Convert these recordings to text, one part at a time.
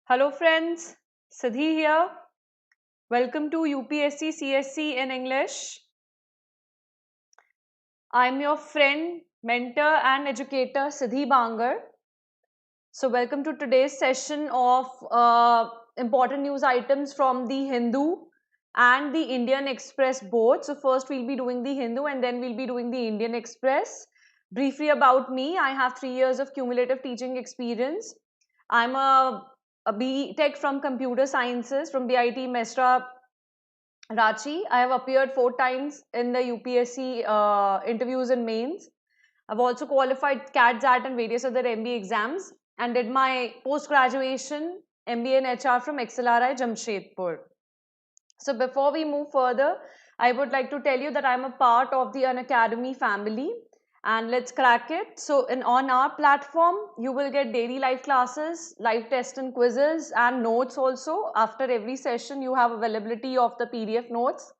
Hello friends, Siddhi here. Welcome to UPSC CSE in English. I'm your friend, mentor and educator Siddhi Bangard. So welcome to today's session of important news items from the Hindu and the Indian Express both. So first we'll be doing the Hindu and then we'll be doing the Indian Express. Briefly about me, I have 3 years of cumulative teaching experience. I'm a B.Tech from Computer Sciences from BIT Mesra, Ranchi. I have appeared 4 times in the UPSC interviews and mains. I've also qualified CAT, ZAT and various other MBA exams and did my post-graduation MBA in HR from XLRI Jamshedpur. So before we move further, I would like to tell you that I'm a part of the Unacademy family and let's crack it. So on our platform, you will get daily live classes, live tests and quizzes and notes also. After every session, you have availability of the PDF notes.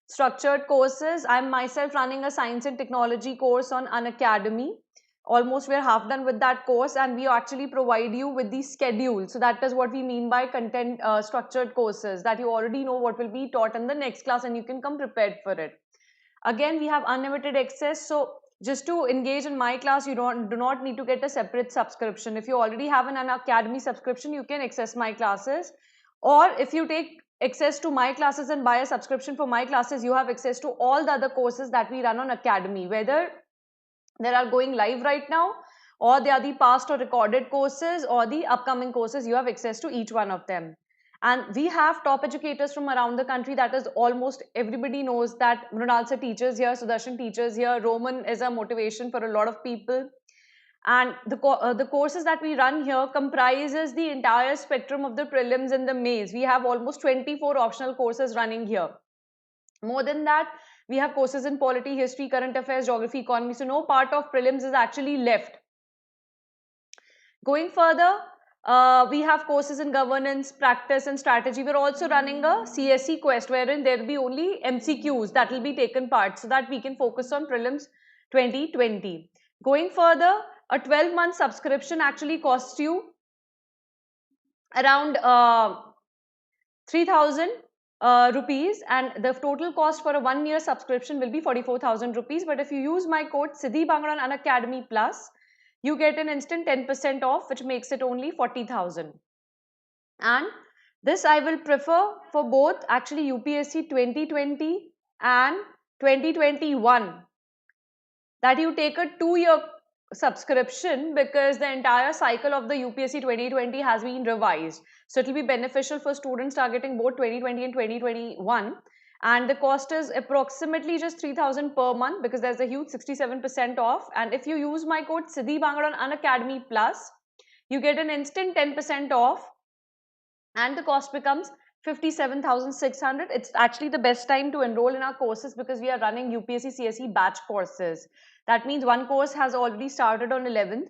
Structured courses. I'm myself running a science and technology course on Unacademy. Almost we're half done with that course and we actually provide you with the schedule. So that is what we mean by content structured courses, that you already know what will be taught in the next class and you can come prepared for it. Again, we have unlimited access. So just to engage in my class, you do not need to get a separate subscription. If you already have an Unacademy subscription, you can access my classes. Or if you take access to my classes and buy a subscription for my classes, you have access to all the other courses that we run on Academy, whether they are going live right now or they are the past or recorded courses or the upcoming courses. You have access to each one of them. And we have top educators from around the country. That is almost everybody knows that Mrunal sir teaches here, Sudarshan teaches here, Roman is a motivation for a lot of people. And the courses that we run here comprises the entire spectrum of the prelims and the mains. We have almost 24 optional courses running here. More than that, we have courses in polity, history, current affairs, geography, economy. So no part of prelims is actually left. Going further, we have courses in governance, practice and strategy. We're also running a CSE quest wherein there will be only MCQs that will be taken part so that we can focus on prelims 2020. Going further, a 12-month subscription actually costs you around 3,000 rupees and the total cost for a 1-year subscription will be 44,000 rupees. But if you use my code Siddhi Bangard on Unacademy Plus, you get an instant 10% off, which makes it only 40,000. And this I will prefer for both actually UPSC 2020 and 2021, that you take a 2-year subscription because the entire cycle of the UPSC 2020 has been revised. So it will be beneficial for students targeting both 2020 and 2021. And the cost is approximately just 3,000 per month because there's a huge 67% off. And if you use my code Siddhi Bangard on Unacademy Plus, you get an instant 10% off and the cost becomes 57,600. It's actually the best time to enroll in our courses because we are running UPSC CSE batch courses. That means one course has already started on 11th,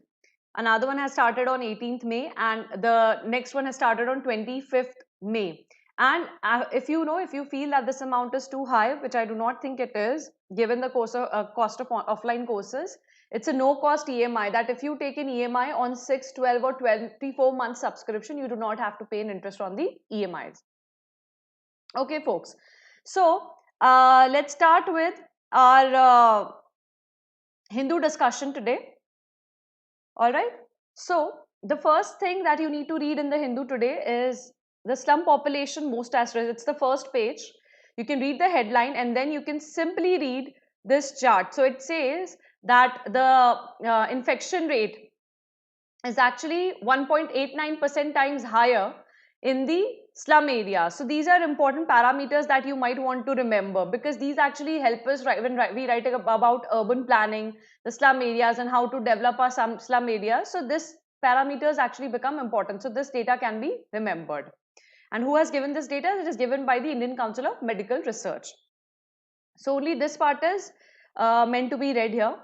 another one has started on 18th May, and the next one has started on 25th May. And if you feel that this amount is too high, which I do not think it is, given the cost of offline courses, it's a no-cost EMI, that if you take an EMI on 6, 12 or 24 month subscription, you do not have to pay an interest on the EMIs. Okay, folks. So, let's start with our Hindu discussion today. All right. So, the first thing that you need to read in the Hindu today is the slum population most at risk. It's the first page. You can read the headline and then you can simply read this chart. So, it says that the infection rate is actually 1.89% times higher in the slum area. So these are important parameters that you might want to remember because these actually help us when we write about urban planning, the slum areas and how to develop our slum areas. So this parameters actually become important. So this data can be remembered. And who has given this data? It is given by the Indian Council of Medical Research. So only this part is meant to be read here.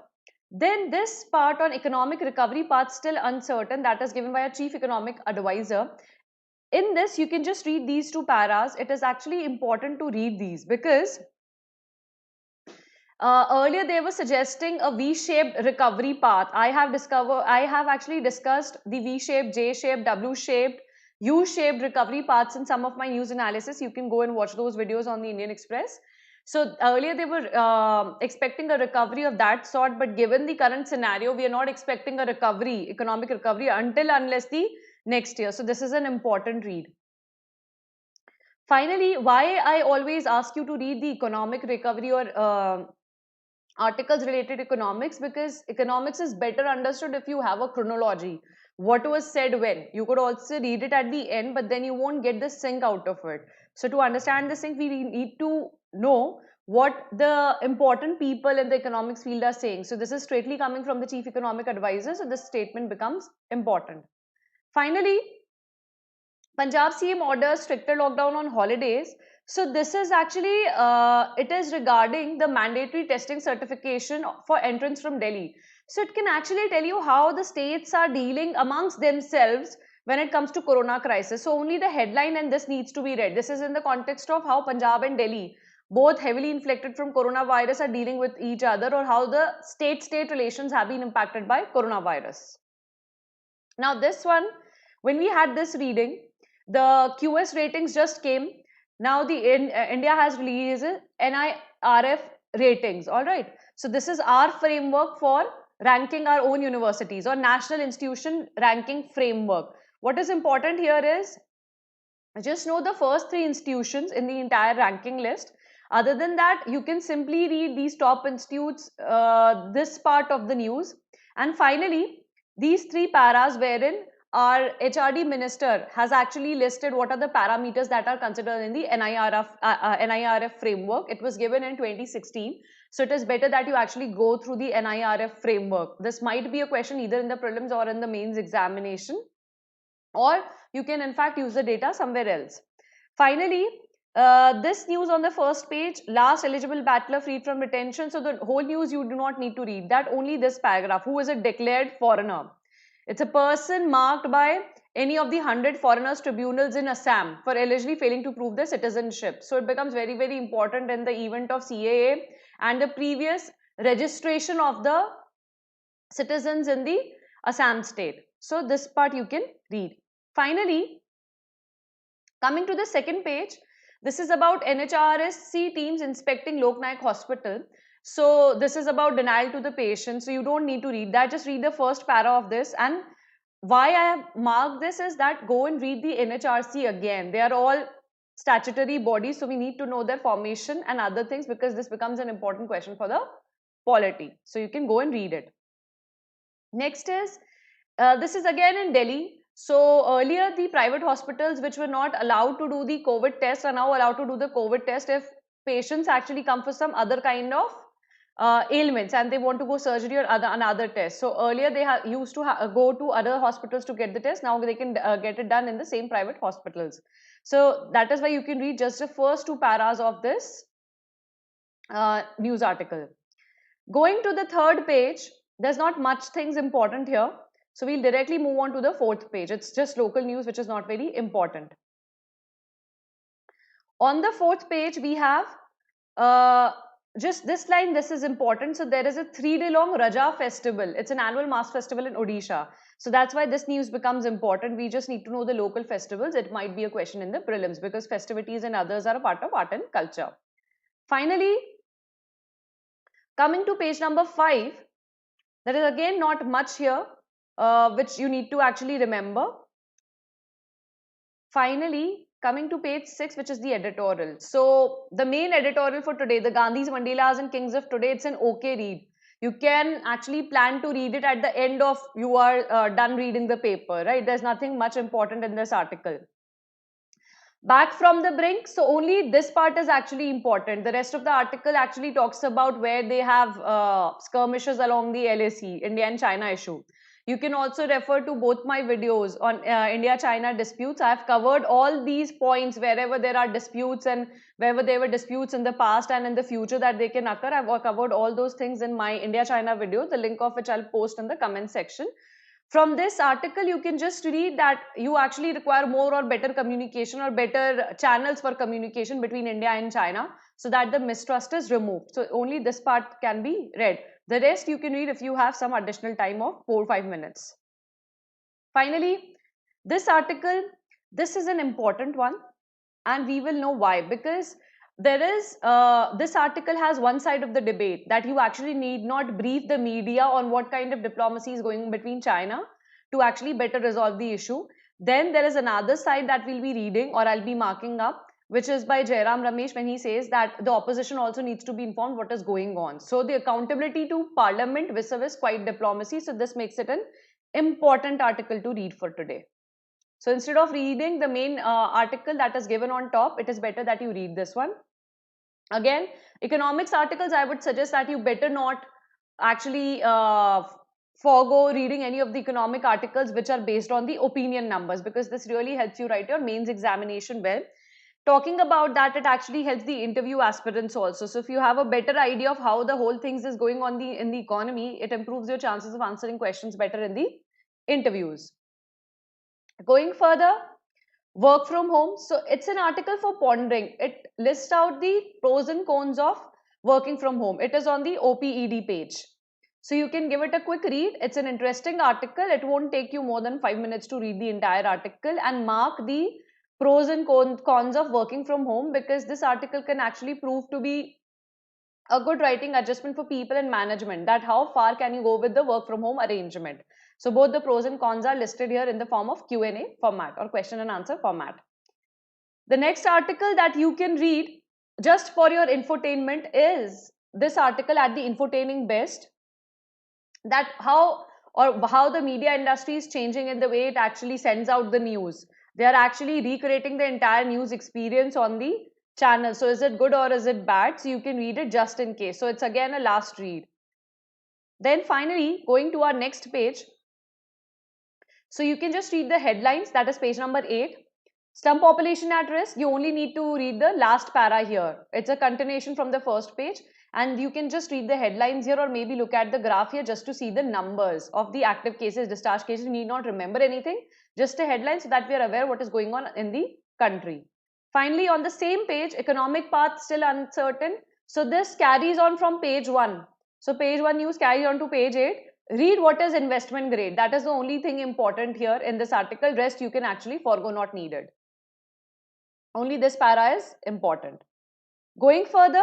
Then this part on economic recovery path still uncertain, that is given by a chief economic advisor. In this, you can just read these two paras. It is actually important to read these because earlier they were suggesting a V-shaped recovery path. I have actually discussed the V-shaped, J-shaped, W-shaped, U-shaped recovery paths in some of my news analysis. You can go and watch those videos on the Indian Express. So earlier they were expecting a recovery of that sort, but given the current scenario, we are not expecting a recovery, economic recovery unless the next year. So this is an important read. Finally, why I always ask you to read the economic recovery or articles related to economics, because economics is better understood if you have a chronology. What was said when? You could also read it at the end, but then you won't get the sync out of it. So to understand the sync, we need to know what the important people in the economics field are saying. So this is straightly coming from the chief economic advisor. So this statement becomes important. Finally, Punjab CM orders stricter lockdown on holidays. So this is actually, it is regarding the mandatory testing certification for entrance from Delhi. So it can actually tell you how the states are dealing amongst themselves when it comes to corona crisis. So only the headline and this needs to be read. This is in the context of how Punjab and Delhi, both heavily inflicted from coronavirus, are dealing with each other, or how the state-state relations have been impacted by coronavirus. Now this one, when we had this reading, the QS ratings just came. Now the India has released NIRF ratings. All right. So this is our framework for ranking our own universities, or National Institution Ranking Framework. What is important here is just know the first 3 institutions in the entire ranking list. Other than that, you can simply read these top institutes, this part of the news. And finally, these 3 paras wherein our HRD minister has actually listed what are the parameters that are considered in the NIRF framework. It was given in 2016. So it is better that you actually go through the NIRF framework. This might be a question either in the prelims or in the mains examination, or you can in fact use the data somewhere else. Finally, this news on the first page, last eligible battler freed from detention. So the whole news you do not need to read that, only this paragraph. Who is a declared foreigner? It's a person marked by any of the 100 foreigners tribunals in Assam for allegedly failing to prove their citizenship. So it becomes very, very important in the event of CAA and the previous registration of the citizens in the Assam state. So this part you can read. Finally, coming to the second page, this is about NHRSC teams inspecting Lok Nayak Hospital. So this is about denial to the patient. So you don't need to read that. Just read the first para of this. And why I have marked this is that go and read the NHRC again. They are all statutory bodies. So we need to know their formation and other things, because this becomes an important question for the polity. So you can go and read it. Next is, this is again in Delhi. So earlier the private hospitals which were not allowed to do the COVID test are now allowed to do the COVID test if patients actually come for some other kind of ailments and they want to go surgery or another test. So earlier they used to go to other hospitals to get the test. Now they can get it done in the same private hospitals. So that is why you can read just the first 2 paras of this news article. Going to the third page, there's not much things important here. So we'll directly move on to the fourth page. It's just local news, which is not very important. On the fourth page, we have just this line. This is important. So there is a 3-day-long Raja festival. It's an annual mass festival in Odisha. So that's why this news becomes important. We just need to know the local festivals. It might be a question in the prelims, because festivities and others are a part of art and culture. Finally, coming to page number 5, there is again not much here, which you need to actually remember. Finally, coming to page 6, which is the editorial. So the main editorial for today, the Gandhis, Mandelas and Kings of today, it's an okay read. You can actually plan to read it at the end of you are done reading the paper, right? There's nothing much important in this article. Back from the brink, so only this part is actually important. The rest of the article actually talks about where they have skirmishes along the LAC, India and China issue. You can also refer to both my videos on India-China disputes. I have covered all these points wherever there are disputes and wherever there were disputes in the past and in the future that they can occur. I've covered all those things in my India-China video, the link of which I'll post in the comment section. From this article, you can just read that you actually require more or better communication or better channels for communication between India and China, so that the mistrust is removed. So only this part can be read. The rest you can read if you have some additional time of 4 or 5 minutes. Finally, this article, This is an important one, and we will know why. Because there is this article has one side of the debate, that you actually need not brief the media on what kind of diplomacy is going between China to actually better resolve the issue. Then there is another side that we'll be reading, or I'll be marking up, which is by Jairam Ramesh, when he says that the opposition also needs to be informed what is going on. So the accountability to parliament vis-a-vis quiet diplomacy. So this makes it an important article to read for today. So instead of reading the main article that is given on top, it is better that you read this one. Again, economics articles, I would suggest that you better not actually forego reading any of the economic articles which are based on the opinion numbers, because this really helps you write your mains examination well. Talking about that, it actually helps the interview aspirants also. So if you have a better idea of how the whole things is going on in the economy, it improves your chances of answering questions better in the interviews. Going further, work from home. So it's an article for pondering. It lists out the pros and cons of working from home. It is on the OPED page. So you can give it a quick read. It's an interesting article. It won't take you more than 5 minutes to read the entire article and mark the pros and cons of working from home, because this article can actually prove to be a good writing adjustment for people and management, that how far can you go with the work from home arrangement. So both the pros and cons are listed here in the form of Q&A format or question and answer format. The next article that you can read just for your infotainment is this article at the Infotaining Best, that how the media industry is changing in the way it actually sends out the news. They are actually recreating the entire news experience on the channel. So is it good or is it bad? So you can read it just in case. So it's again a last read. Then finally, going to our next page. So you can just read the headlines, that is page number 8. Slum population at risk. You only need to read the last para here. It's a continuation from the first page, and you can just read the headlines here, or maybe look at the graph here just to see the numbers of the active cases, discharge cases. You need not remember anything, just a headline, so that we are aware what is going on in the country. Finally, on the same page, economic path still uncertain. So this carries on from page 1. So page 1 news carries on to page 8. Read what is investment grade. That is the only thing important here in this article. Rest you can actually forego, not needed. Only this para is important. Going further,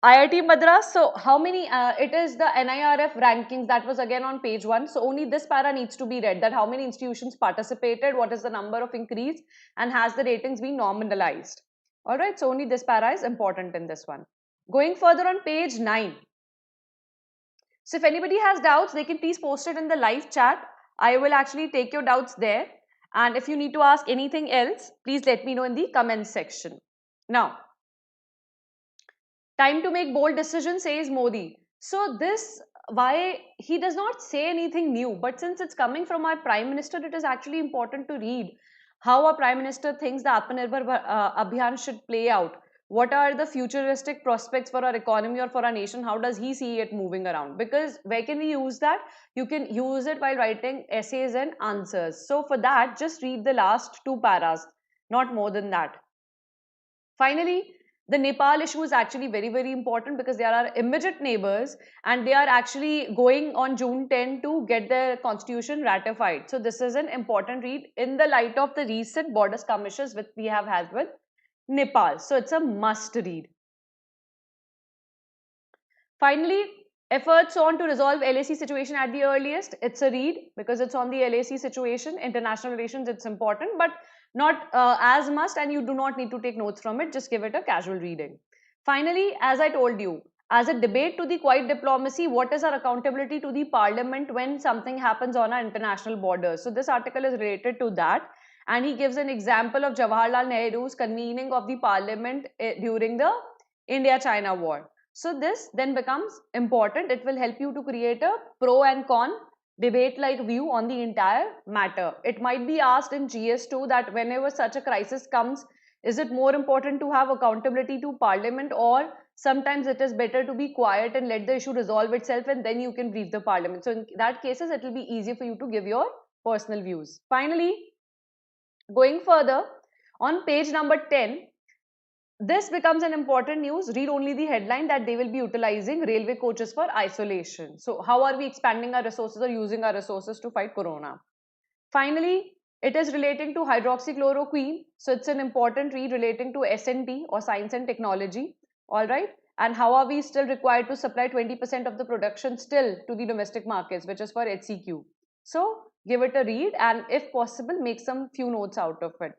IIT Madras. So how many, it is the NIRF rankings, that was again on page 1. So only this para needs to be read, that how many institutions participated, what is the number of increase, and has the ratings been nominalized. Alright, so only this para is important in this one. Going further on page 9. So if anybody has doubts, they can please post it in the live chat. I will actually take your doubts there. And if you need to ask anything else, please let me know in the comments section. Now, time to make bold decisions, says Modi. So this, why he does not say anything new, but since it's coming from our Prime Minister, it is actually important to read how our Prime Minister thinks the Atmanirbhar Abhiyan should play out. What are the futuristic prospects for our economy or for our nation? How does he see it moving around? Because where can we use that? You can use it while writing essays and answers. So for that, just read the last 2 paras, not more than that. Finally, the Nepal issue is actually very, very important, because they are our immediate neighbors and they are actually going on June 10 to get their constitution ratified. So this is an important read in the light of the recent border skirmishes which we have had with Nepal. So it's a must read. Finally, efforts on to resolve LAC situation at the earliest. It's a read because it's on the LAC situation. International relations, it's important, but not as must, and you do not need to take notes from it. Just give it a casual reading. Finally, as I told you, as a debate to the quiet diplomacy, what is our accountability to the parliament when something happens on our international borders? So this article is related to that. And he gives an example of Jawaharlal Nehru's convening of the parliament during the India-China war. So this then becomes important. It will help you to create a pro and con debate-like view on the entire matter. It might be asked in GS2 that whenever such a crisis comes, is it more important to have accountability to parliament, or sometimes it is better to be quiet and let the issue resolve itself and then you can brief the parliament. So in that cases, it will be easier for you to give your personal views. Finally, going further, on page number 10, this becomes an important news. Read only the headline, that they will be utilizing railway coaches for isolation. So how are we expanding our resources or using our resources to fight corona? Finally, It is relating to hydroxychloroquine. So it's an important read relating to S&T or science and technology. All right. And how are we still required to supply 20% of the production still to the domestic markets, which is for HCQ. So give it a read and if possible, make some few notes out of it.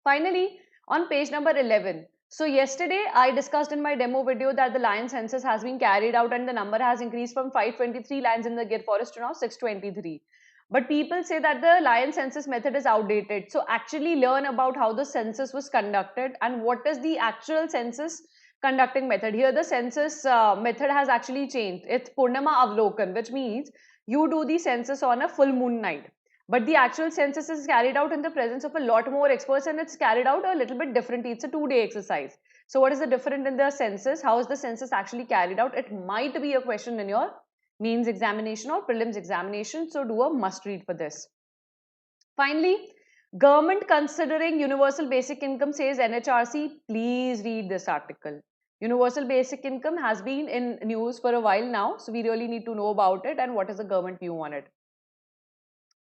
Finally, on page number 11. So yesterday I discussed in my demo video that the lion census has been carried out and the number has increased from 523 lions in the Gir forest to now 623. But people say that the lion census method is outdated. So actually learn about how the census was conducted and what is the actual census conducting method. Here the census method has actually changed. It's Purnama Avlokan, which means you do the census on a full moon night. But the actual census is carried out in the presence of a lot more experts and it's carried out a little bit differently. It's a 2-day exercise. So what is the difference in the census? How is the census actually carried out? It might be a question in your mains examination or prelims examination. So do a must read for this. Finally, government considering universal basic income, says NHRC. Please read this article. Universal basic income has been in news for a while now. So we really need to know about it and what is the government view on it.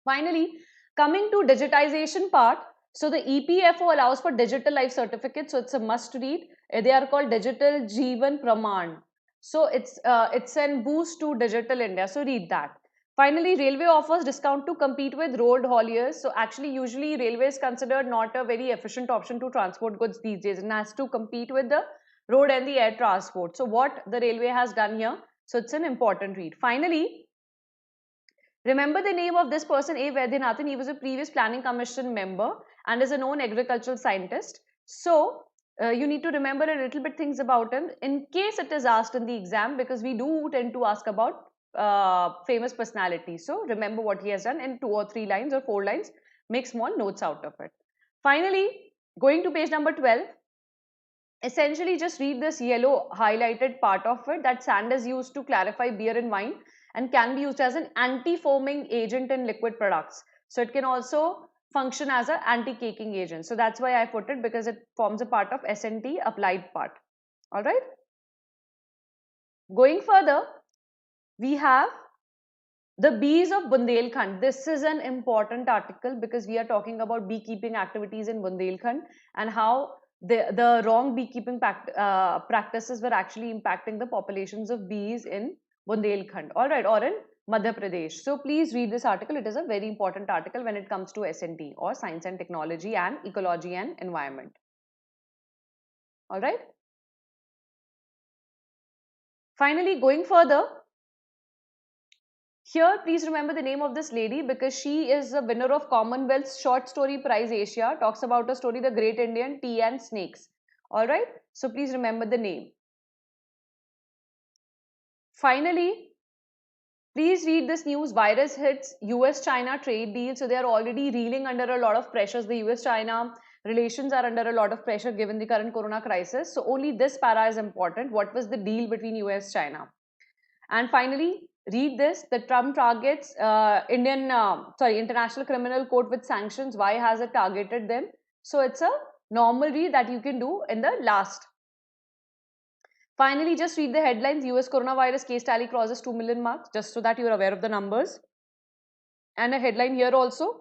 Finally, coming to digitization part, so the EPFO allows for digital life certificates, so it's a must read. They are called Digital Jeevan Praman. So it's a boost to digital India, so read that. Finally, railway offers discount to compete with road hauliers. So actually, usually railway is considered not a very efficient option to transport goods these days and has to compete with the road and the air transport. So what the railway has done here, so it's an important read. Finally, remember the name of this person, A. Vaidyanathan. He was a previous planning commission member and is a known agricultural scientist. So you need to remember a little bit things about him in case it is asked in the exam, because we do tend to ask about famous personalities. So remember what he has done in 2 or 3 lines or 4 lines. Make small notes out of it. Finally, going to page number 12. Essentially, just read this yellow highlighted part of it, that sand is used to clarify beer and wine and can be used as an anti-foaming agent in liquid products. So it can also function as an anti-caking agent. So that's why I put it, because it forms a part of S&T applied part. All right. Going further, we have the bees of Bundelkhand. This is an important article because we are talking about beekeeping activities in Bundelkhand and how the wrong beekeeping practices were actually impacting the populations of bees in Bundelkhand, all right, or in Madhya Pradesh. So please read this article. It is a very important article when it comes to S&T or science and technology and ecology and environment. All right. Finally, going further, here, please remember the name of this lady because she is a winner of Commonwealth Short Story Prize Asia. Talks about a story, The Great Indian Tea and Snakes. All right. So please remember the name. Finally, please read this news. Virus hits US-China trade deal. So they are already reeling under a lot of pressures. The US-China relations are under a lot of pressure given the current corona crisis. So only this para is important. What was the deal between US-China? And finally, read this. The Trump targets International Criminal Court with sanctions. Why has it targeted them? So it's a normal read that you can do in the last. Finally, just read the headlines. US coronavirus case tally crosses 2 million marks, just so that you are aware of the numbers. And a headline here also.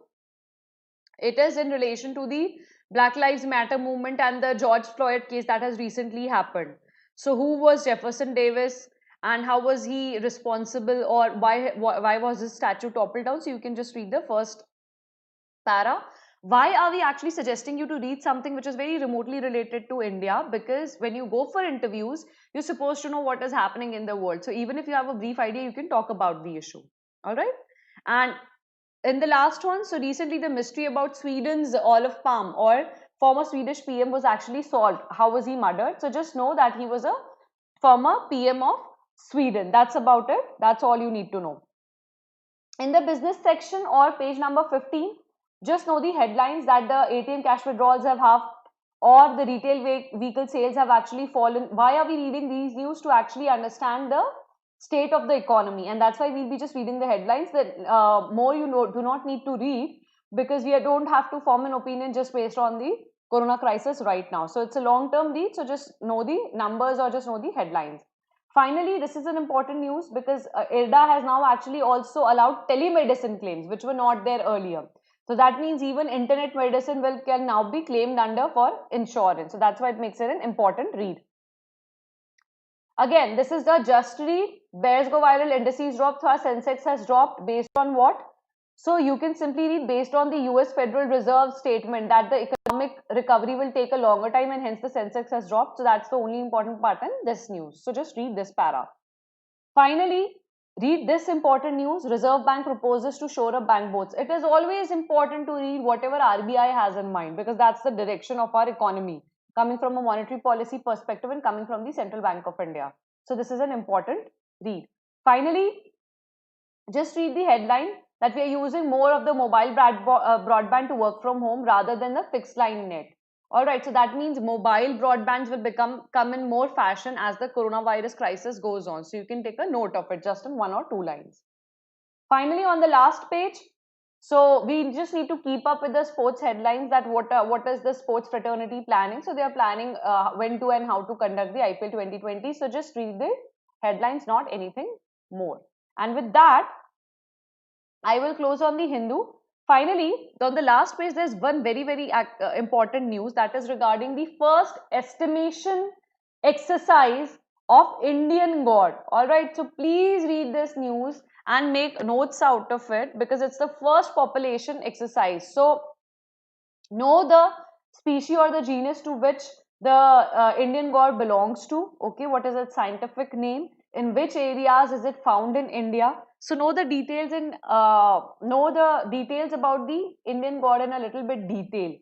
It is in relation to the Black Lives Matter movement and the George Floyd case that has recently happened. So who was Jefferson Davis and how was he responsible, or why was his statue toppled down? So you can just read the first para. Why are we actually suggesting you to read something which is very remotely related to India? Because when you go for interviews, you're supposed to know what is happening in the world. So even if you have a brief idea, you can talk about the issue. All right. And in the last one, so recently the mystery about Sweden's Olof Palme, or former Swedish PM, was actually solved. How was he murdered? So just know that he was a former PM of Sweden. That's about it. That's all you need to know. In the business section or page number 15, just know the headlines that the ATM cash withdrawals have halved or the retail vehicle sales have actually fallen. Why are we reading these news? To actually understand the state of the economy, and that's why we'll be just reading the headlines. That more you know, do not need to read, because we don't have to form an opinion just based on the corona crisis right now. So it's a long-term read, so just know the numbers or just know the headlines. Finally, this is an important news because IRDA has now actually also allowed telemedicine claims, which were not there earlier. So that means even internet medicine can now be claimed under for insurance. So that's why it makes it an important read. Again, this is the just read. Bears go viral, indices drop, so our Sensex has dropped based on what? So you can simply read based on the US Federal Reserve statement that the economic recovery will take a longer time and hence the Sensex has dropped. So that's the only important part in this news. So just read this para. Finally, read this important news. Reserve Bank proposes to shore up bank boats. It is always important to read whatever RBI has in mind because that's the direction of our economy, coming from a monetary policy perspective and coming from the Central Bank of India. So this is an important read. Finally, just read the headline that we are using more of the mobile broadband to work from home rather than the fixed line net. Alright, so that means mobile broadbands will come in more fashion as the coronavirus crisis goes on. So you can take a note of it just in 1 or 2 lines. Finally, on the last page, so we just need to keep up with the sports headlines that what is the sports fraternity planning. So they are planning when to and how to conduct the IPL 2020. So just read the headlines, not anything more. And with that, I will close on the Hindu. Finally, on the last page, there's one very important news that is regarding the first estimation exercise of Indian god. Alright, so please read this news and make notes out of it because it's the first population exercise. So, know the species or the genus to which the Indian god belongs to. Okay, what is its scientific name? In which areas is it found in India? So know the details about the Indian god in a little bit detail,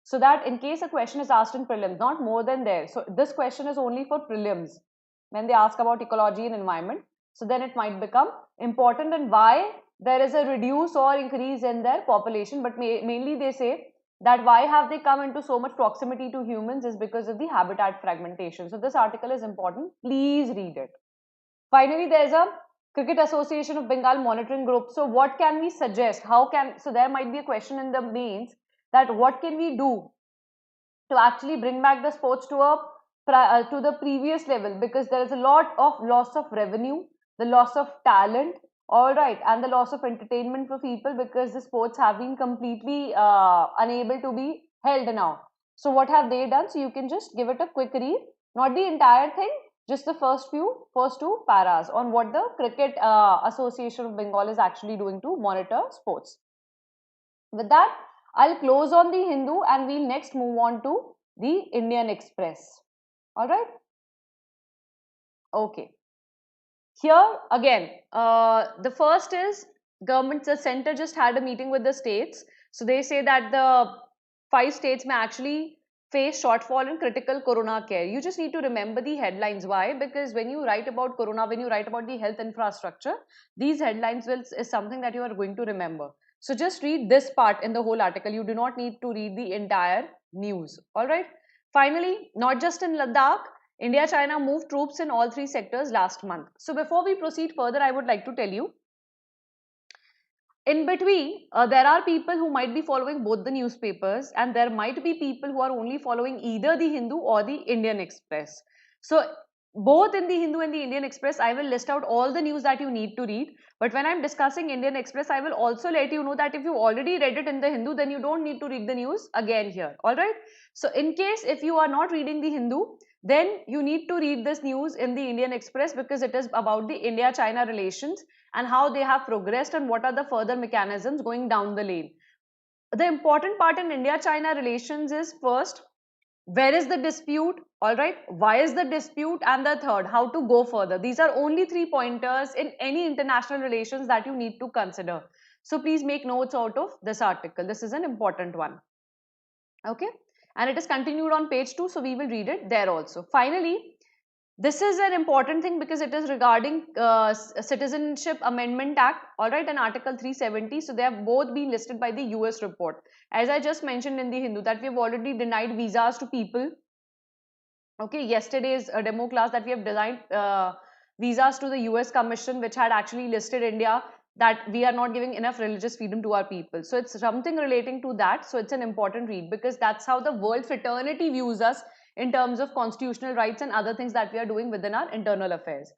so that in case a question is asked in prelims, not more than there. So this question is only for prelims when they ask about ecology and environment. So then it might become important and why there is a reduce or increase in their population. But mainly they say that why have they come into so much proximity to humans is because of the habitat fragmentation. So this article is important. Please read it. Finally, there is a Cricket Association of Bengal monitoring group. So what can we suggest? So there might be a question in the mains that what can we do to actually bring back the sports to the previous level, because there is a lot of loss of revenue, the loss of talent, all right, and the loss of entertainment for people because the sports have been completely unable to be held now. So what have they done? So you can just give it a quick read, not the entire thing, just the first two paras on what the Cricket Association of Bengal is actually doing to monitor sports. With that, I'll close on the Hindu and we'll next move on to the Indian Express. All right. Okay. Here again, the first is the center just had a meeting with the states. So they say that the 5 states may actually face shortfall in critical corona care. You just need to remember the headlines. Why? Because when you write about corona, when you write about the health infrastructure, these headlines is something that you are going to remember. So just read this part in the whole article. You do not need to read the entire news. All right. Finally, not just in Ladakh, India-China moved troops in all 3 sectors last month. So before we proceed further, I would like to tell you, in between, there are people who might be following both the newspapers and there might be people who are only following either the Hindu or the Indian Express. So both in the Hindu and the Indian Express, I will list out all the news that you need to read. But when I'm discussing Indian Express, I will also let you know that if you already read it in the Hindu, then you don't need to read the news again here. Alright. So in case if you are not reading the Hindu, then you need to read this news in the Indian Express because it is about the India-China relations and how they have progressed and what are the further mechanisms going down the lane. The important part in India-China relations is first, where is the dispute, all right, why is the dispute, and the third, how to go further. These are only 3 pointers in any international relations that you need to consider. So please make notes out of this article. This is an important one. Okay, and it is continued on page 2, so we will read it there also. Finally, this is an important thing because it is regarding Citizenship Amendment Act, all right, and Article 370. So they have both been listed by the US report. As I just mentioned in the Hindu, that we have already denied visas to people. Okay, yesterday's demo class that we have denied visas to the US Commission, which had actually listed India, that we are not giving enough religious freedom to our people. So it's something relating to that. So it's an important read because that's how the world fraternity views us in terms of constitutional rights and other things that we are doing within our internal affairs.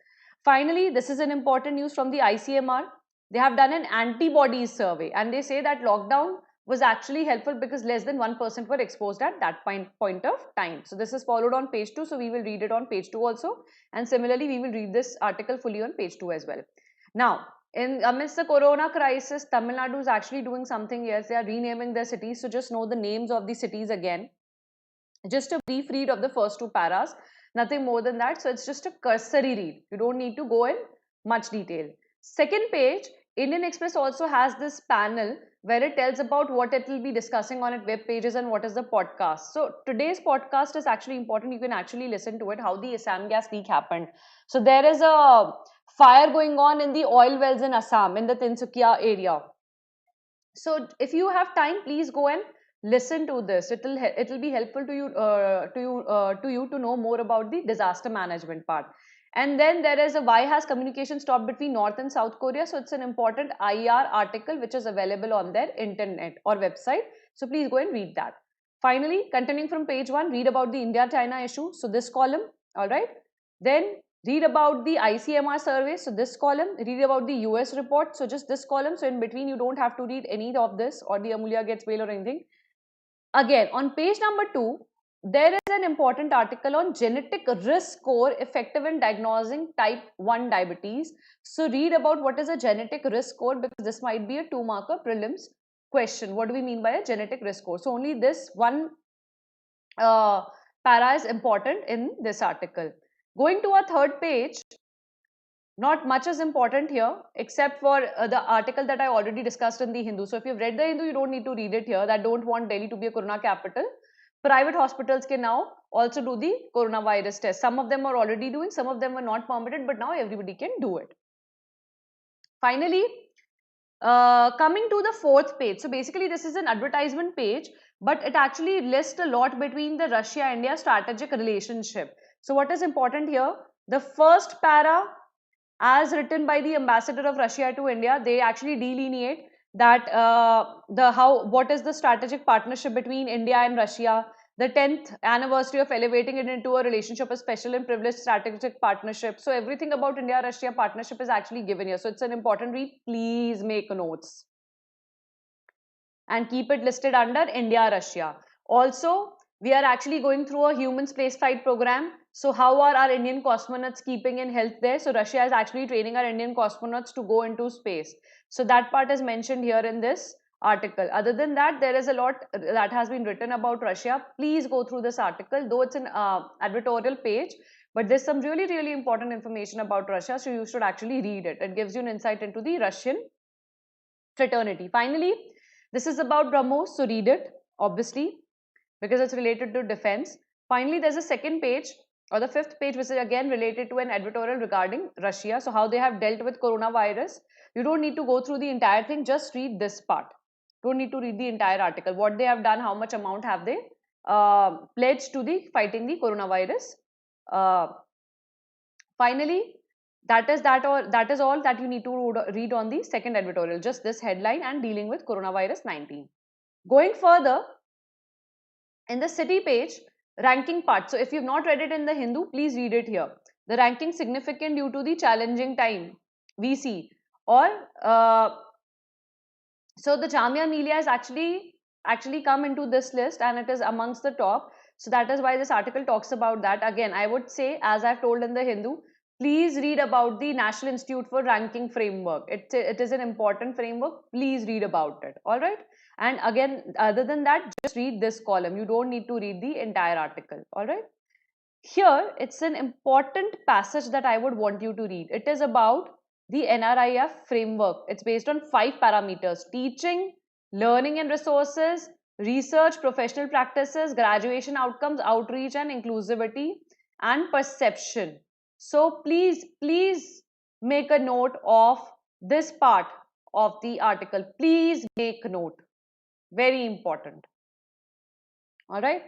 Finally, this is an important news from the ICMR. They have done an antibodies survey and they say that lockdown was actually helpful because less than 1% were exposed at that point of time. So this is followed on page 2. So we will read it on page 2 also. And similarly, we will read this article fully on page 2 as well. Now, amidst the corona crisis, Tamil Nadu is actually doing something. Yes, they are renaming their cities. So just know the names of the cities again. Just a brief read of the first 2 paras. Nothing more than that. So it's just a cursory read. You don't need to go in much detail. Second page, Indian Express also has this panel where it tells about what it will be discussing on its web pages and what is the podcast. So today's podcast is actually important. You can actually listen to it, how the Assam gas leak happened. So there is a fire going on in the oil wells in Assam, in the Tinsukia area. So if you have time, please go and listen to this. It'll be helpful to you to know more about the disaster management part. And then there is a why has communication stopped between North and South Korea. So it's an important IR article which is available on their internet or website. So please go and read that. Finally, continuing from page 1, read about the India-China issue. So this column, all right. Then read about the ICMR survey. So this column, read about the US report. So just this column. So in between, you don't have to read any of this or the Amulya gets bail or anything. Again, on page number 2, there is an important article on genetic risk score effective in diagnosing type 1 diabetes. So read about what is a genetic risk score because this might be a 2-marker prelims question. What do we mean by a genetic risk score? So only this one para is important in this article. Going to our third page, not much is important here except for the article that I already discussed in the Hindu. So if you've read the Hindu, you don't need to read it here. That don't want Delhi to be a corona capital. Private hospitals can now also do the coronavirus test. Some of them are already doing, some of them were not permitted, but now everybody can do it. Finally, coming to the fourth page. So basically this is an advertisement page, but it actually lists a lot between the Russia-India strategic relationship. So what is important here? The first para, as written by the ambassador of Russia to India, they actually delineate that what is the strategic partnership between India and Russia, the 10th anniversary of elevating it into a relationship, a special and privileged strategic partnership. So everything about India-Russia partnership is actually given here. So it's an important read. Please make notes and keep it listed under India-Russia. Also, we are actually going through a human spaceflight program. So how are our Indian cosmonauts keeping in health there? So Russia is actually training our Indian cosmonauts to go into space. So that part is mentioned here in this article. Other than that, there is a lot that has been written about Russia. Please go through this article, though it's an advertorial page, but there's some really, really important information about Russia. So you should actually read it. It gives you an insight into the Russian fraternity. Finally, this is about BrahMos, so read it, obviously, because it's related to defense. Finally, there's a second page or the fifth page, which is again related to an editorial regarding Russia. So how they have dealt with coronavirus. You don't need to go through the entire thing, just read this part. Don't need to read the entire article. What they have done, how much amount have they pledged to the fighting the coronavirus. Finally, that is all that you need to read on the second editorial, just this headline and dealing with coronavirus 19. Going further, in the city page, ranking part. So if you've not read it in the Hindu, please read it here. The ranking significant due to the challenging time we see. Or so the Jamia Millia has actually come into this list and it is amongst the top. So that is why this article talks about that. Again, I would say, as I've told in the Hindu, please read about the National Institute for Ranking Framework. It is an important framework. Please read about it. All right. And again, other than that, just read this column. You don't need to read the entire article. All right. Here, it's an important passage that I would want you to read. It is about the NRIF framework. It's based on 5 parameters: teaching, learning and resources, research, professional practices, graduation outcomes, outreach and inclusivity, and perception. So please make a note of this part of the article. Please make note. Very important. All right.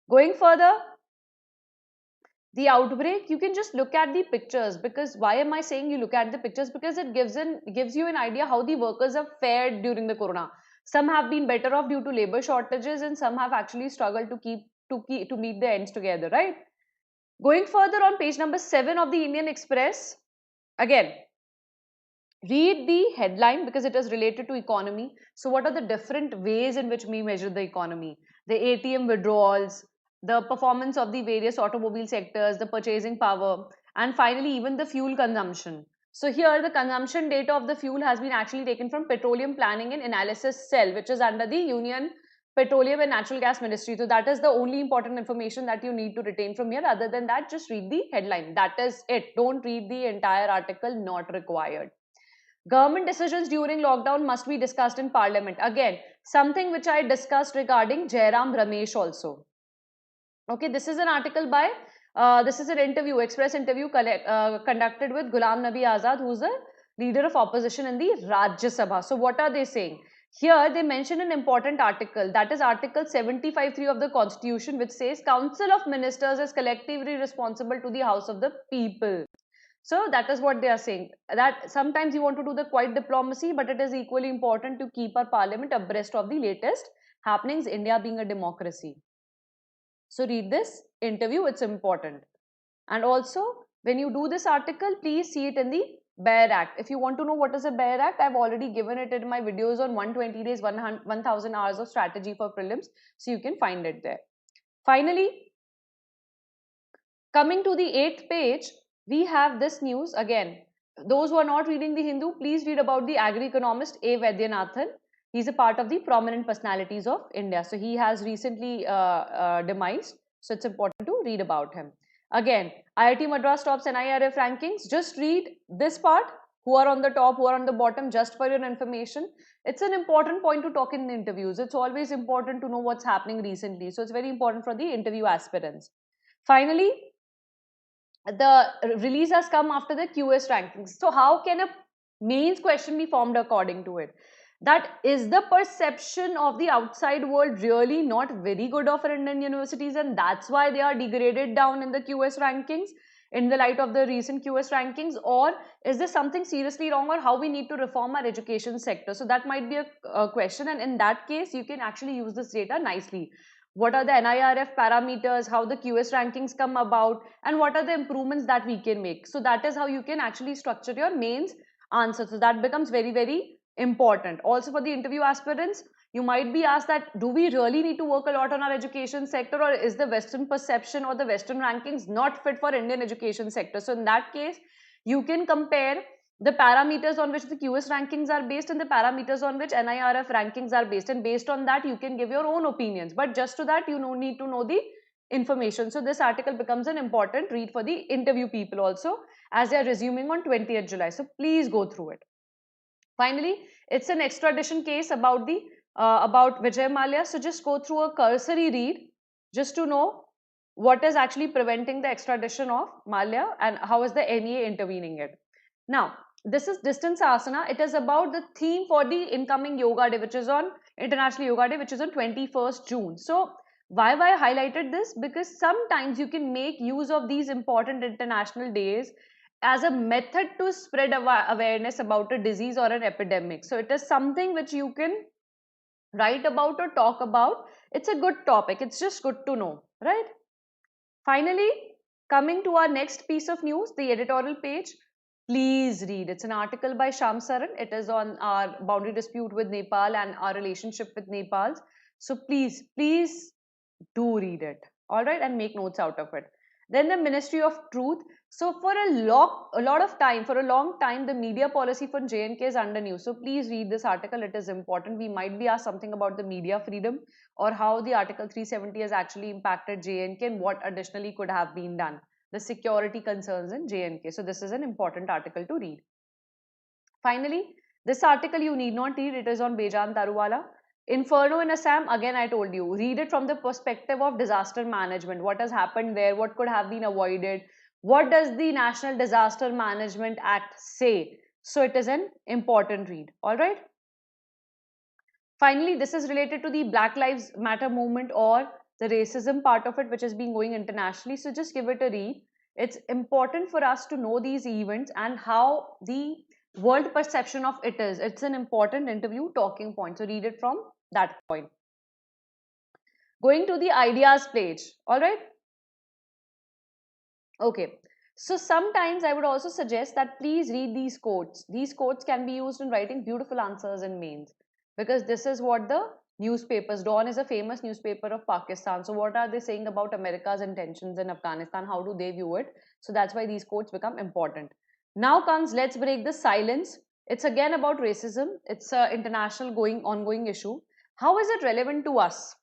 Going further, the outbreak, you can just look at the pictures. Because why am I saying you look at the pictures? Because it gives you an idea how the workers have fared during the corona. Some have been better off due to labor shortages and some have actually struggled to meet their ends together, right? Going further, on page number 7 of the Indian Express, again, Read the headline because it is related to economy. So what are the different ways in which we measure the economy? The ATM withdrawals, the performance of the various automobile sectors, the purchasing power, and finally even the fuel consumption. So here the consumption data of the fuel has been actually taken from Petroleum Planning and Analysis Cell, which is under the Union Petroleum and Natural Gas Ministry. So that is the only important information that you need to retain from here. Other than that, just read the headline. That is it. Don't read the entire article, not required. Government decisions during lockdown must be discussed in parliament. Again, something which I discussed regarding Jairam Ramesh also. Okay, this is an article by, this is an interview, express interview conducted with Ghulam Nabi Azad, who's the leader of opposition in the Rajya Sabha. So what are they saying? Here they mention an important article, that is article 75(3) of the constitution, which says Council of Ministers is collectively responsible to the House of the People. So that is what they are saying, that sometimes you want to do the quiet diplomacy, but it is equally important to keep our parliament abreast of the latest happenings, India being a democracy. So read this interview, it's important. And also when you do this article, please see it in the BEAR Act. If you want to know what is a BEAR Act, I've already given it in my videos on 120 days, 1000 hours of strategy for prelims. So you can find it there. Finally, coming to the 8th page, we have this news again. Those who are not reading the Hindu, please read about the agri-economist A. Vaidyanathan. He's a part of the prominent personalities of India. So he has recently demised. So it's important to read about him. Again, IIT Madras tops NIRF rankings. Just read this part. Who are on the top, who are on the bottom, just for your information. It's an important point to talk in the interviews. It's always important to know what's happening recently. So it's very important for the interview aspirants. Finally, the release has come after the QS rankings. So how can a mains question be formed according to it? That is the perception of the outside world really not very good of our Indian universities, and that's why they are degraded down in the QS rankings in the light of the recent QS rankings? Or is there something seriously wrong, or how we need to reform our education sector? So that might be a question, and in that case you can actually use this data nicely. What are the NIRF parameters, how the QS rankings come about, and what are the improvements that we can make? So that is how you can actually structure your mains answer. So that becomes very, very important. Also for the interview aspirants, you might be asked that, do we really need to work a lot on our education sector, or is the Western perception or the Western rankings not fit for Indian education sector? So in that case, you can compare the parameters on which the QS rankings are based and the parameters on which NIRF rankings are based, and based on that you can give your own opinions, but just to that you need to know the information. So this article becomes an important read for the interview people also, as they are resuming on 20th July. So please go through it. Finally, it's an extradition case about the about Vijay Mallya. So just go through a cursory read just to know what is actually preventing the extradition of Mallya and how is the NEA intervening it. Now, this is distance asana. It is about the theme for the incoming yoga day, which is on International Yoga Day, which is on 21st June. So why I highlighted this? Because sometimes you can make use of these important international days as a method to spread awareness about a disease or an epidemic. So it is something which you can write about or talk about. It's a good topic. It's just good to know, right? Finally, coming to our next piece of news, the editorial page. Please read. It's an article by Sham Saran. It is on our boundary dispute with Nepal and our relationship with Nepal. So please, please do read it. All right, and make notes out of it. Then the Ministry of Truth. So for a lot of time, for a long time, the media policy for J&K is under news. So please read this article. It is important. We might be asked something about the media freedom or how the Article 370 has actually impacted J&K and what additionally could have been done. The security concerns in J&K. So this is an important article to read. Finally, this article you need not read. It is on Bejan Taruwala. Inferno in Assam, again I told you, read it from the perspective of disaster management. What has happened there? What could have been avoided? What does the National Disaster Management Act say? So it is an important read. All right. Finally, this is related to the Black Lives Matter movement or the racism part of it, which has been going internationally. So just give it a read. It's important for us to know these events and how the world perception of it is. It's an important interview talking point. So read it from that point. Going to the ideas page. All right. Okay. So sometimes I would also suggest that please read these quotes. These quotes can be used in writing beautiful answers in mains, because this is what the newspapers, Dawn is a famous newspaper of Pakistan. So what are they saying about America's intentions in Afghanistan? How do they view it? So that's why these quotes become important. Now comes, let's break the silence. It's again about racism. It's an international ongoing issue. How is it relevant to us?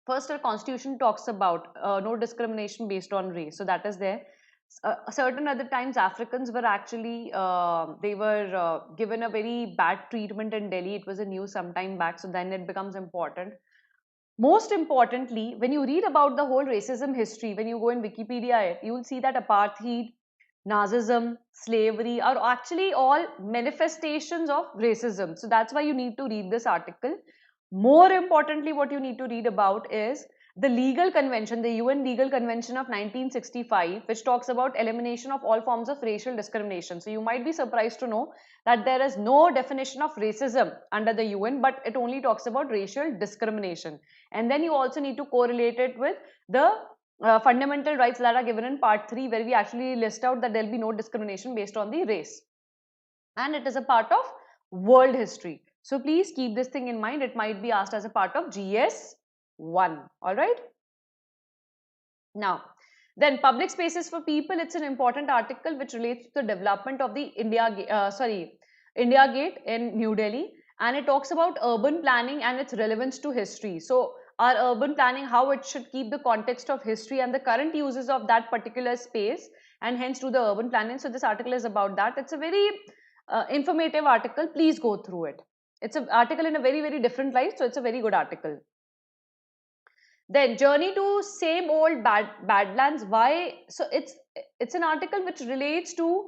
First, our constitution talks about no discrimination based on race. So that is there. Certain other times, Africans were actually they were given a very bad treatment in Delhi. It was a news some time back. So then it becomes important. Most importantly, when you read about the whole racism history, when you go in Wikipedia, you will see that apartheid, Nazism, slavery are actually all manifestations of racism. So that's why you need to read this article. More importantly, what you need to read about is the legal convention, the UN legal convention of 1965, which talks about elimination of all forms of racial discrimination. So you might be surprised to know that there is no definition of racism under the UN, but it only talks about racial discrimination. And then you also need to correlate it with the fundamental rights that are given in part 3, where we actually list out that there will be no discrimination based on the race. And it is a part of world history. So please keep this thing in mind. It might be asked as a part of GS1. All right. Now, then public spaces for people. It's an important article which relates to the development of the India Gate in New Delhi, and it talks about urban planning and its relevance to history. So our urban planning, how it should keep the context of history and the current uses of that particular space, and hence do the urban planning. So this article is about that. It's a very informative article. Please go through it. It's an article in a very, very different light, so it's a very good article. Then journey to same old badlands. Why? So it's an article which relates to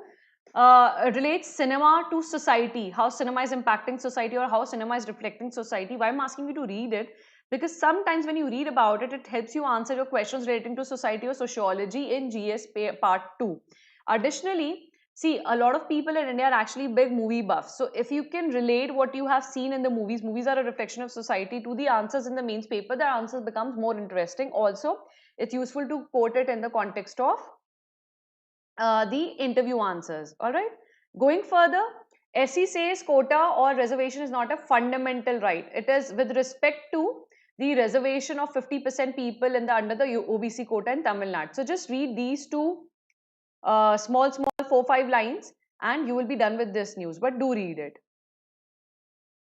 relates cinema to society, how cinema is impacting society or how cinema is reflecting society. Why I'm asking you to read it? Because sometimes when you read about it, it helps you answer your questions relating to society or sociology in GS part 2. Additionally, see, a lot of people in India are actually big movie buffs. So if you can relate what you have seen in the movies are a reflection of society, to the answers in the mains paper, the answers becomes more interesting. Also, it's useful to quote it in the context of the interview answers. All right. Going further, SE says quota or reservation is not a fundamental right. It is with respect to the reservation of 50% people in the under the OBC quota in Tamil Nadu. So just read these two small 4-5 lines and you will be done with this news, but do read it.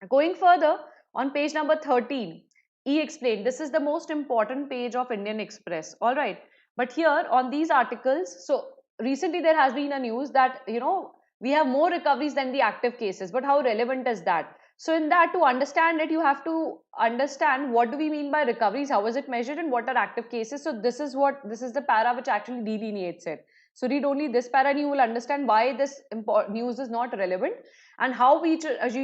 Going further, on page number 13, E-Explain. This is the most important page of Indian Express. All right. But here on these articles, so recently there has been a news that, we have more recoveries than the active cases. But how relevant is that? So in that, to understand it, you have to understand what do we mean by recoveries, how is it measured, and what are active cases. So this is the para which actually delineates it. So read only this para and you will understand why this news is not relevant and how we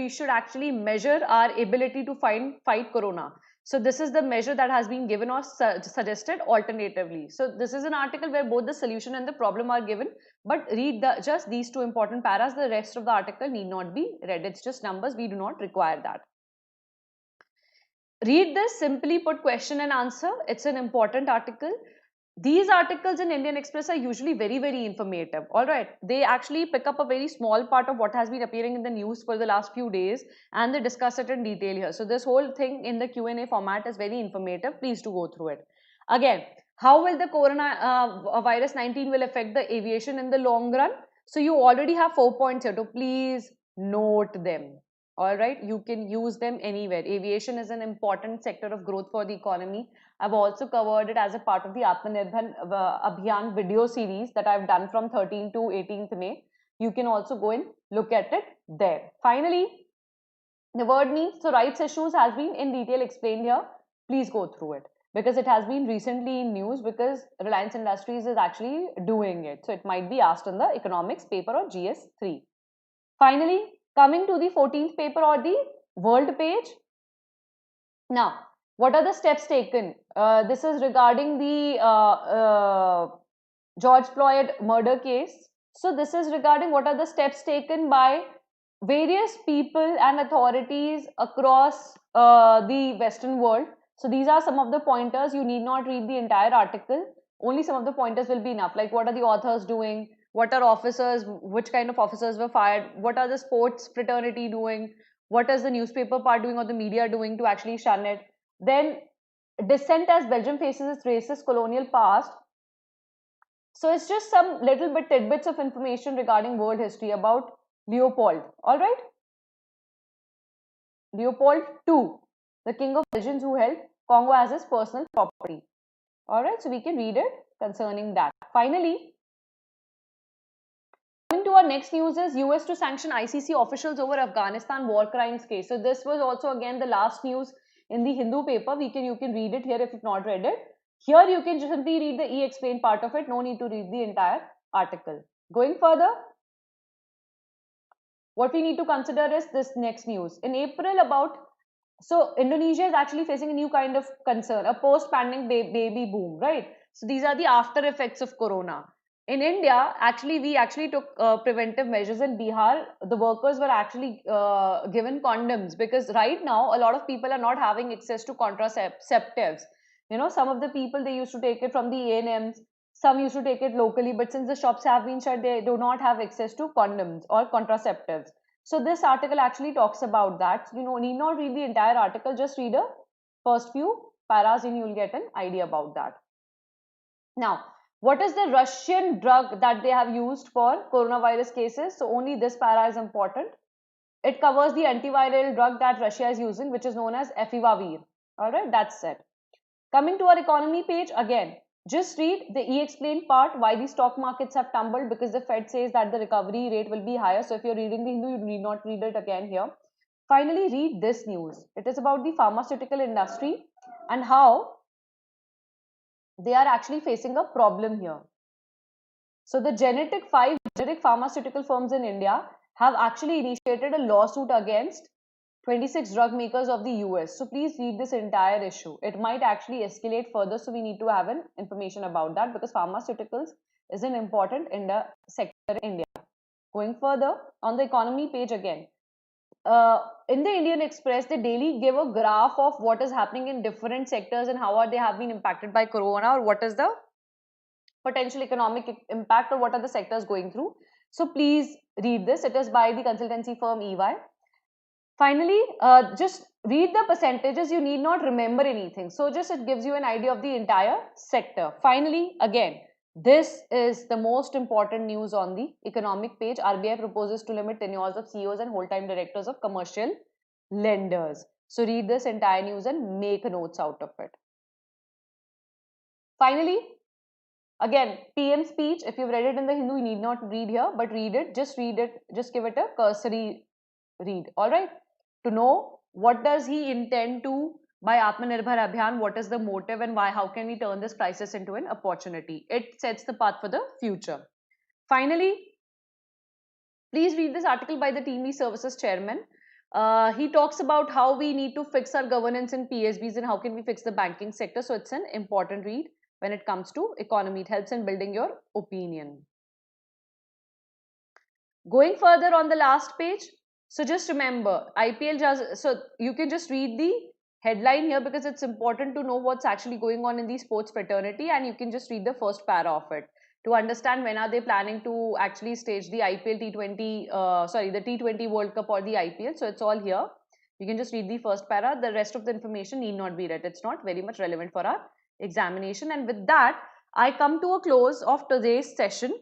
should actually measure our ability to fight corona. So this is the measure that has been given or suggested alternatively. So this is an article where both the solution and the problem are given, but read just these two important paras. The rest of the article need not be read. It's just numbers. We do not require that. Read this simply put question and answer. It's an important article. These articles in Indian Express are usually very, very informative. All right. They actually pick up a very small part of what has been appearing in the news for the last few days and they discuss it in detail here. So this whole thing in the Q&A format is very informative. Please do go through it. Again, how will the coronavirus 19 will affect the aviation in the long run? So you already have 4 points here. So please note them. All right. You can use them anywhere. Aviation is an important sector of growth for the economy. I've also covered it as a part of the Atmanirbhar Abhiyan video series that I've done from 13th to 18th May. You can also go and look at it there. Finally, the word means, so rights issues has been in detail explained here. Please go through it because it has been recently in news because Reliance Industries is actually doing it. So it might be asked in the economics paper or GS3. Finally, coming to the 14th paper or the world page. Now, what are the steps taken? This is regarding the George Floyd murder case. So this is regarding what are the steps taken by various people and authorities across the Western world. So these are some of the pointers. You need not read the entire article. Only some of the pointers will be enough. Like what are the authors doing? What are officers? Which kind of officers were fired? What are the sports fraternity doing? What is the newspaper part doing or the media doing to actually shun it? Then dissent as Belgium faces its racist colonial past. So it's just some little bit tidbits of information regarding world history about Leopold. All right. Leopold II, the king of Belgians who held Congo as his personal property. Alright, so we can read it concerning that. Finally, coming to our next news is US to sanction ICC officials over Afghanistan war crimes case. So this was also again the last news in the Hindu paper. You can read it here if you've not read it. Here you can just simply read the e-explain part of it. No need to read the entire article. Going further, what we need to consider is this next news. In April so Indonesia is actually facing a new kind of concern, a post-pandemic baby boom, right? So these are the after effects of corona. In India, we actually took preventive measures. In Bihar, the workers were actually given condoms because right now a lot of people are not having access to contraceptives. You know, some of the people, they used to take it from the A&Ms, some used to take it locally, but since the shops have been shut, they do not have access to condoms or contraceptives. So this article actually talks about that. You know, need not read the entire article, just read the first few paras and you will get an idea about that. Now, what is the Russian drug that they have used for coronavirus cases? So only this para is important. It covers the antiviral drug that Russia is using, which is known as Efivavir. All right, that's it. Coming to our economy page, again, just read the e-explain part, why the stock markets have tumbled, because the Fed says that the recovery rate will be higher. So if you're reading the Hindu, you need not read it again here. Finally, read this news. It is about the pharmaceutical industry and how they are actually facing a problem here. So the five generic pharmaceutical firms in India have actually initiated a lawsuit against 26 drug makers of the US. So please read this entire issue. It might actually escalate further, so we need to have an information about that because pharmaceuticals is an important sector in India. Going further, on the economy page again, in the Indian Express, they daily give a graph of what is happening in different sectors and how are they have been impacted by corona, or what is the potential economic impact, or what are the sectors going through. So please read this. It is by the consultancy firm EY. Finally, just read the percentages. You need not remember anything. So just it gives you an idea of the entire sector. Finally, again, this is the most important news on the economic page. RBI proposes to limit tenures of CEOs and whole-time directors of commercial lenders. So read this entire news and make notes out of it. Finally, again, PM speech. If you've read it in the Hindu, you need not read here, but read it. Just read it. Just give it a cursory read. All right. To know what does he intend to by Atmanirbhar Abhiyan, what is the motive and why, how can we turn this crisis into an opportunity? It sets the path for the future. Finally, please read this article by the Team Services Chairman. He talks about how we need to fix our governance in PSBs and how can we fix the banking sector. So it's an important read when it comes to economy. It helps in building your opinion. Going further on the last page, so just remember, so you can just read the headline here because it's important to know what's actually going on in the sports fraternity, and you can just read the first para of it to understand when are they planning to actually stage the IPL the T20 World Cup or the IPL. So it's all here. You can just read the first para. The rest of the information need not be read. It's not very much relevant for our examination. And with that, I come to a close of today's session.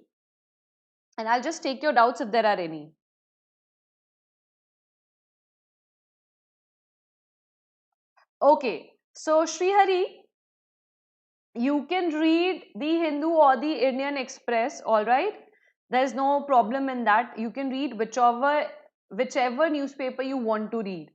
And I'll just take your doubts if there are any. Okay, so Srihari, you can read the Hindu or the Indian Express, all right? There's no problem in that. You can read whichever newspaper you want to read.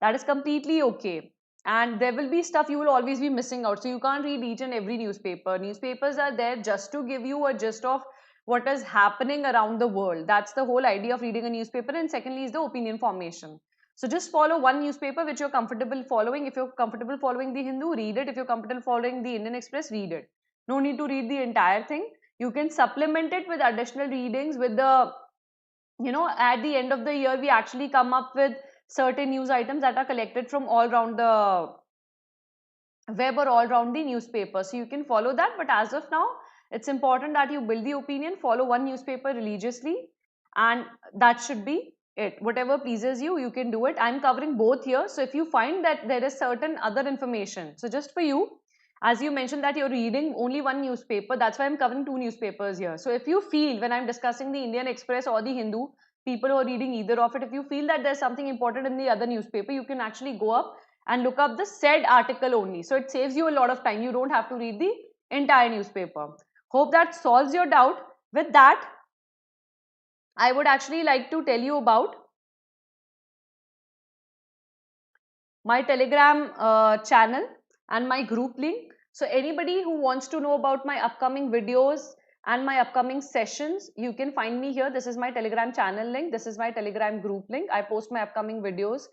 That is completely okay. And there will be stuff you will always be missing out. So you can't read each and every newspaper. Newspapers are there just to give you a gist of what is happening around the world. That's the whole idea of reading a newspaper. And secondly is the opinion formation. So just follow one newspaper which you're comfortable following. If you're comfortable following the Hindu, read it. If you're comfortable following the Indian Express, read it. No need to read the entire thing. You can supplement it with additional readings with the, at the end of the year, we actually come up with certain news items that are collected from all around the web or all around the newspaper. So you can follow that, but as of now, it's important that you build the opinion, follow one newspaper religiously, and that should be it. Whatever pleases you, you can do it. I'm covering both here. So if you find that there is certain other information, so just for you, as you mentioned that you're reading only one newspaper, that's why I'm covering two newspapers here. So if you feel when I'm discussing the Indian Express or the Hindu, people who are reading either of it, if you feel that there's something important in the other newspaper, you can actually go up and look up the said article only. So it saves you a lot of time. You don't have to read the entire newspaper. Hope that solves your doubt. With that, I would actually like to tell you about my Telegram channel and my group link. So anybody who wants to know about my upcoming videos and my upcoming sessions, you can find me here. This is my Telegram channel link. This is my Telegram group link. I post my upcoming videos.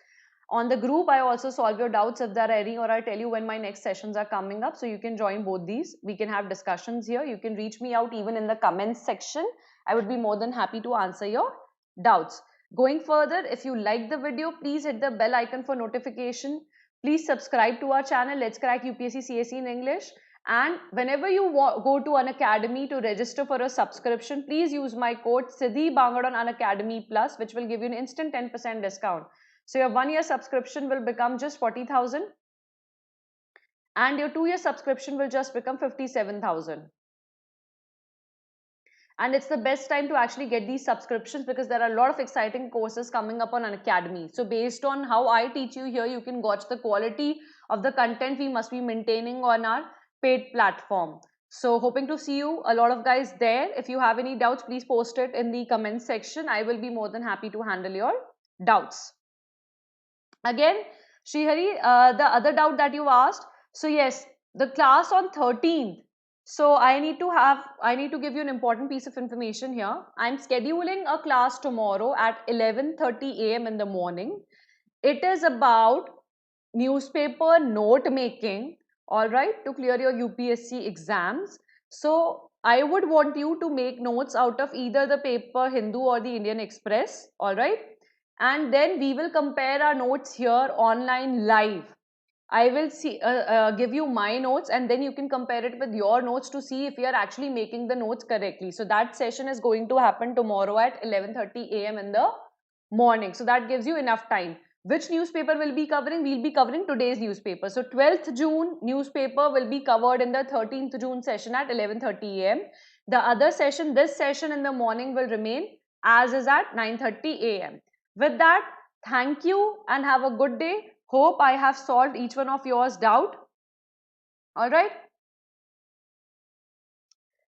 On the group, I also solve your doubts if there are any, or I tell you when my next sessions are coming up. So you can join both these. We can have discussions here. You can reach me out even in the comments section. I would be more than happy to answer your doubts. Going further, if you like the video, please hit the bell icon for notification. Please subscribe to our channel. Let's crack UPSC CSE in English. And whenever you go to Unacademy to register for a subscription, please use my code Siddhi Bangard on Unacademy Plus, which will give you an instant 10% discount. So your 1 year subscription will become just 40,000 and your 2 year subscription will just become 57,000. And it's the best time to actually get these subscriptions because there are a lot of exciting courses coming up on Unacademy. So based on how I teach you here, you can gauge the quality of the content we must be maintaining on our paid platform. So hoping to see you, a lot of guys there. If you have any doubts, please post it in the comment section. I will be more than happy to handle your doubts. Again, Srihari, the other doubt that you asked. So yes, the class on 13th. So I need to give you an important piece of information here. I'm scheduling a class tomorrow at 11:30 a.m. in the morning. It is about newspaper note making, all right, to clear your UPSC exams. So I would want you to make notes out of either the paper Hindu or the Indian Express, all right, and then we will compare our notes here online live. I will give you my notes and then you can compare it with your notes to see if you are actually making the notes correctly. So that session is going to happen tomorrow at 11:30 a.m. in the morning. So that gives you enough time. Which newspaper will be covering? We'll be covering today's newspaper. So 12th June newspaper will be covered in the 13th June session at 11:30 a.m. The other session, this session in the morning will remain as is at 9:30 a.m. With that, thank you and have a good day. Hope I have solved each one of yours doubt. All right.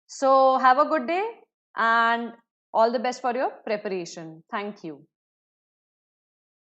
So have a good day and all the best for your preparation. Thank you.